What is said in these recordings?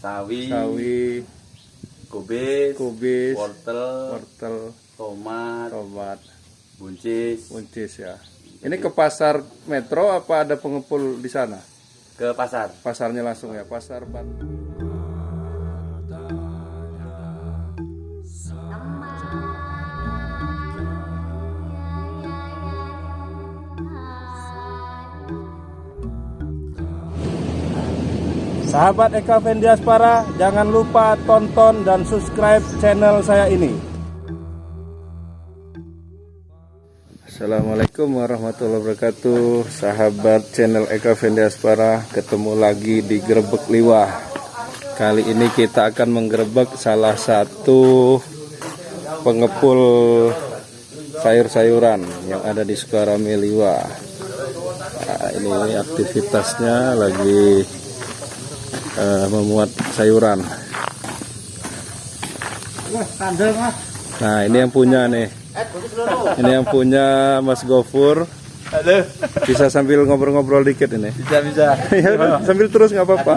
sawi, kubis, wortel, tomat, buncis ya. Ini ke pasar Metro apa ada pengepul di sana? Ke pasar. Pasarnya langsung ya, pasar Bandung. Sahabat Eka Vendiaspara, jangan lupa tonton dan subscribe channel saya ini. Assalamualaikum warahmatullahi wabarakatuh. Sahabat channel Eka Vendiaspara, ketemu lagi di Grebek Liwah. Kali ini kita akan menggerebek salah satu pengepul sayur-sayuran yang ada di Sukarame Liwah. Nah, ini aktivitasnya lagi memuat sayuran. Nah, ini yang punya nih. Ini yang punya Mas Gofur. Bisa sambil ngobrol-ngobrol dikit ini. Bisa. Ya, sambil terus nggak apa-apa.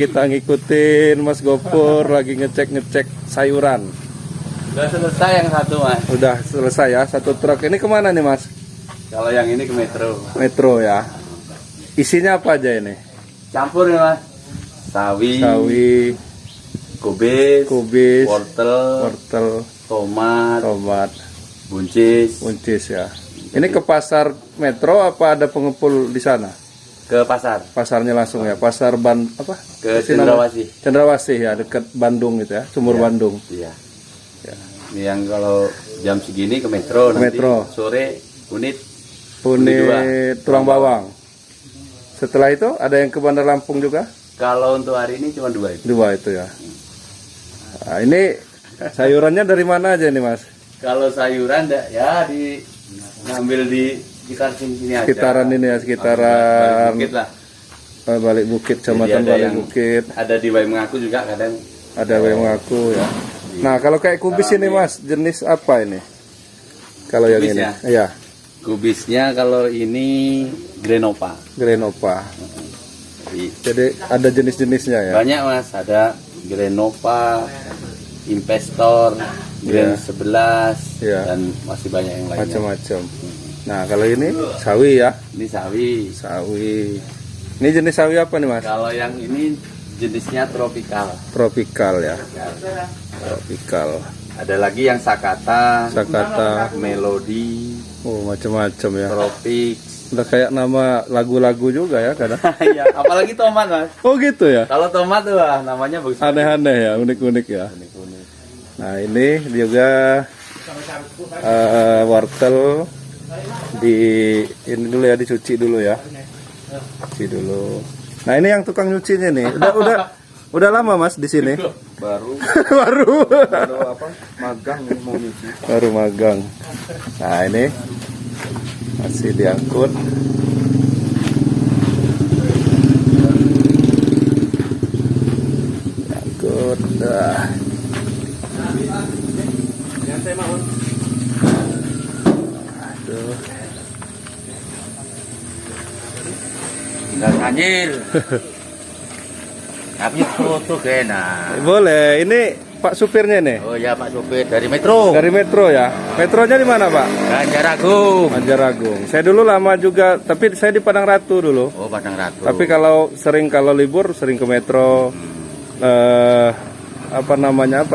Kita ngikutin Mas Gofur lagi ngecek sayuran. Udah selesai yang satu, Mas. Udah selesai ya, satu truk. Ini kemana nih, Mas? Kalau yang ini ke Metro. Metro ya. Isinya apa aja ini? Campur ya, Mas. Sawi, kubis, wortel, tomat, buncis ya. Ini ke pasar Metro apa ada pengepul di sana? Ke pasar. Pasarnya langsung ya, pasar apa? Ke Cendrawasih. Cendrawasih ya, dekat Bandung gitu ya, Sumur Ya, Bandung. Iya. Ya. Ini yang kalau jam segini ke Metro, nanti Metro. Sore Unit Tulang Bawang. Setelah itu ada yang ke Bandar Lampung juga? Kalau untuk hari ini cuma dua itu. Dua itu ya. Nah, ini sayurannya dari mana aja nih, Mas? Kalau sayuran ya ngambil di sekitar sini aja. Sekitaran ini ya, sekitaran Balik Bukit lah. Balik Bukit, Kecamatan Jadi Balik Bukit. Ada di Wai Mengaku juga kadang. Ada yang mengaku ya. Nah, kalau kayak kubis ini, Mas, jenis apa ini? Kalau yang ini? Kubisnya? Iya. Kubisnya kalau ini Grenopa. Jadi ada jenis-jenisnya ya? Banyak, Mas, ada Grenopa, Investor, Grand 11, Ya. dan masih banyak yang lainnya. Macam-macam. Nah, kalau ini sawi ya? Ini sawi. Sawi. Ini jenis sawi apa nih, Mas? Kalau yang ini jenisnya tropikal. Tropikal ya. Tropikal. Ada lagi yang Sakata, Melody, macam-macam ya. Tropik. Udah kayak nama lagu-lagu juga ya kadang. Iya, apalagi tomat, Mas. Oh gitu ya? Kalau tomat tuh namanya bagus. Aneh-aneh ya, unik-unik ya. Unik-unik. Nah, ini juga wortel ini dulu ya, dicuci dulu ya. Cuci dulu. Nah, ini yang tukang nyucinya nih. Udah lama, Mas, di sini? Baru apa? Magang mau nyuci. Baru magang. Nah, ini masih diangkut. Diangkut. Aduh. Enggak anjir. Tapi foto kena. Boleh. Ini Pak supirnya nih. Oh ya, Pak supir dari Metro. Dari Metro ya. Metronya di mana, Pak? Banjaragung. Banjaragung. Saya dulu lama juga, tapi saya di Padang Ratu dulu. Oh, Padang Ratu. Tapi kalau libur sering ke Metro. Apa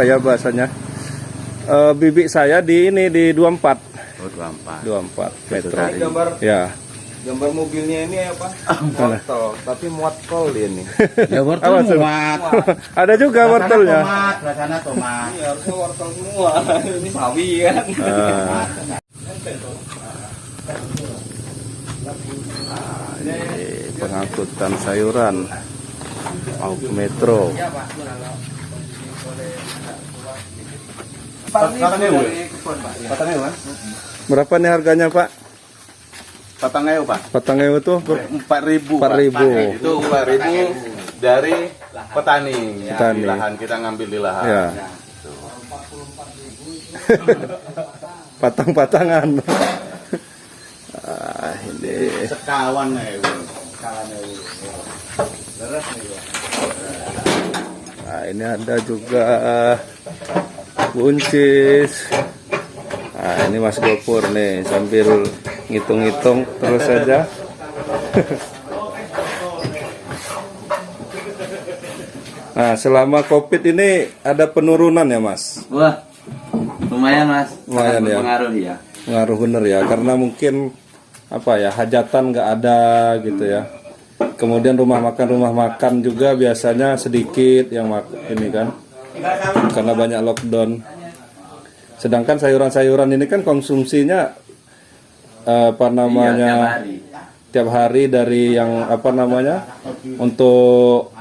ya bahasanya? Bibi saya di 24. Oh, 24. 24 Metro. Gambar Ya. gambar mobilnya ini apa? Wortel, tapi muat kol dia nih. Ya wortel muat. Ada juga wortelnya. Tomat, sana tomat. Ini harusnya wortel semua. Ini sawi kan. Ini pengangkutan sayuran mau ke Metro. Berapa nih harganya, Pak? Patangnya, Pak. Patangnya itu 4.000. 4.000. Itu 4.000 dari petani. Petani. Di lahan kita ngambil di lahan. Ya. Patang-patangan. Ini Sekawan ya. Sekawan ya. Leres nih, Pak. Nah, ini ada juga buncis. Nah, ini Mas Gopur nih sambil ngitung-ngitung terus saja. Nah, selama COVID ini ada penurunan ya, Mas? Wah, lumayan Mas. Lumayan Sangat ya. berpengaruh ya. Ngaruh bener ya, karena mungkin apa ya, hajatan nggak ada gitu ya. Kemudian rumah makan juga biasanya sedikit yang ini kan, karena banyak lockdown. Sedangkan sayuran-sayuran ini kan konsumsinya apa namanya, tiap hari dari yang apa namanya, untuk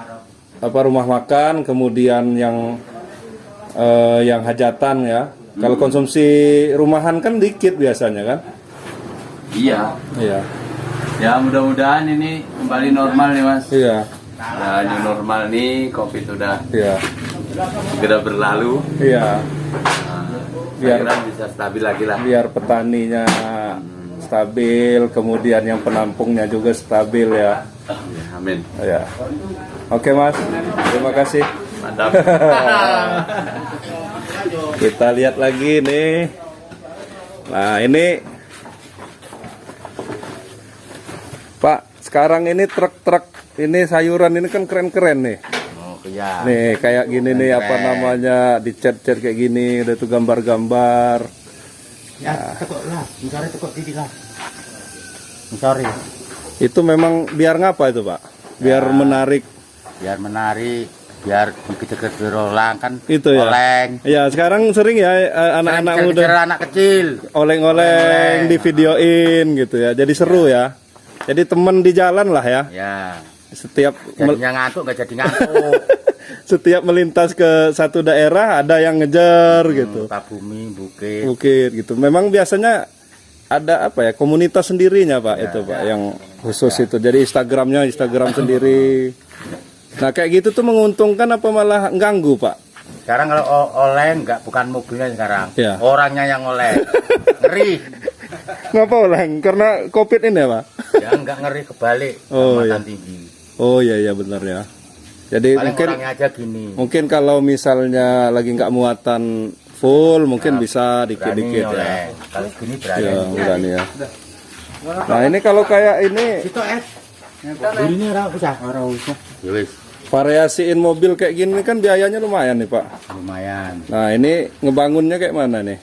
apa rumah makan, kemudian yang hajatan ya. Kalau konsumsi rumahan kan dikit biasanya kan? Iya. Iya. Ya mudah-mudahan ini kembali normal nih Mas. Iya. Nah, new normal nih, COVID udah Iya. segera berlalu. Iya. Biar bisa stabil lagi lah. Biar petaninya stabil, kemudian yang penampungnya juga stabil ya. Ya, amin. Ya. Oke Mas, terima kasih. Mantap. Kita lihat lagi nih. Nah ini Pak, sekarang ini truk-truk ini sayuran ini kan keren-keren nih. Oh iya. Nih kayak gini nih apa namanya, dicat-cat kayak gini, udah tuh gambar-gambar. Ya, tekuk lah, mencari tekuk titik lah. Mencari. Itu memang biar ngapa itu Pak? Biar menarik. Biar menarik, biar dikejar-kejar orang kan. Itu ya. Oleng. Ya sekarang sering ya anak-anak muda Kejar anak kecil. oleng-oleng di videoin gitu ya. Jadi seru ya. Jadi temen di jalan lah ya. Ya. Setiap Jadinya ngantuk nggak jadi ngantuk. setiap melintas ke satu daerah ada yang ngejar gitu. Bumi, bukit. Bukit gitu. Memang biasanya ada apa ya, komunitas sendirinya Pak itu Pak yang khusus itu. Jadi Instagram sendiri. Nah kayak gitu tuh menguntungkan apa malah ganggu Pak? Sekarang kalau oleng bukan mobilnya sekarang. Ya. Orangnya yang oleng. Ngeri. Ngapa oleng? Karena COVID ini ya Pak? Ya nggak ngeri kebalik. Oh, Muatan iya. tinggi. Oh iya benar ya. Jadi Paling mungkin orangnya aja gini. mungkin kalau misalnya lagi nggak muatan full mungkin bisa Berani dikit-dikit ya. oleng. Kalau gini berani. Ya berani ya. Nah ini kalau kayak ini Itu ini orang usah. Ya wis, variasiin mobil kayak gini kan biayanya lumayan nih Pak. lumayan. Nah ini ngebangunnya kayak mana nih?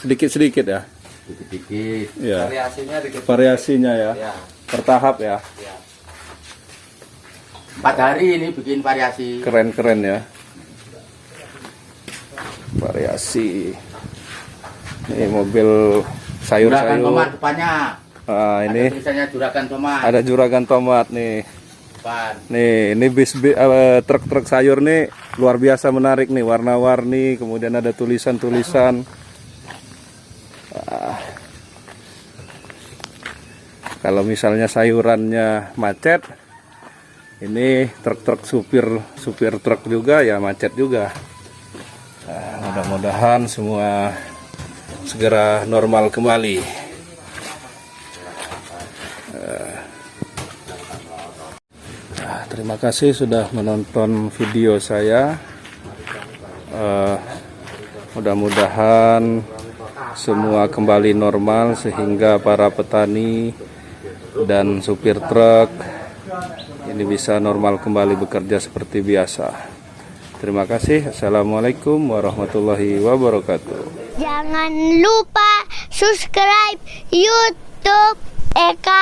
Sedikit-sedikit ya. Dikit-dikit. Ya. Variasinya dikit. Variasinya ya. Ya. Bertahap ya. 4 hari ini bikin variasi. Keren-keren ya. Variasi. Ini mobil Juragan sayur-sayur. tomat depannya. Nah, ini Ada tulisannya juragan tomat. ada juragan tomat nih. Depan. Nih, ini truk-truk sayur nih luar biasa menarik nih, warna-warni, kemudian ada tulisan-tulisan. Kalau misalnya sayurannya macet, ini truk-truk supir truk juga ya macet juga. Nah, mudah-mudahan semua segera normal kembali. Terima kasih sudah menonton video saya. Mudah-mudahan semua kembali normal sehingga para petani dan supir truk ini bisa normal kembali bekerja seperti biasa. Terima kasih. Assalamualaikum warahmatullahi wabarakatuh. Jangan lupa subscribe YouTube Eka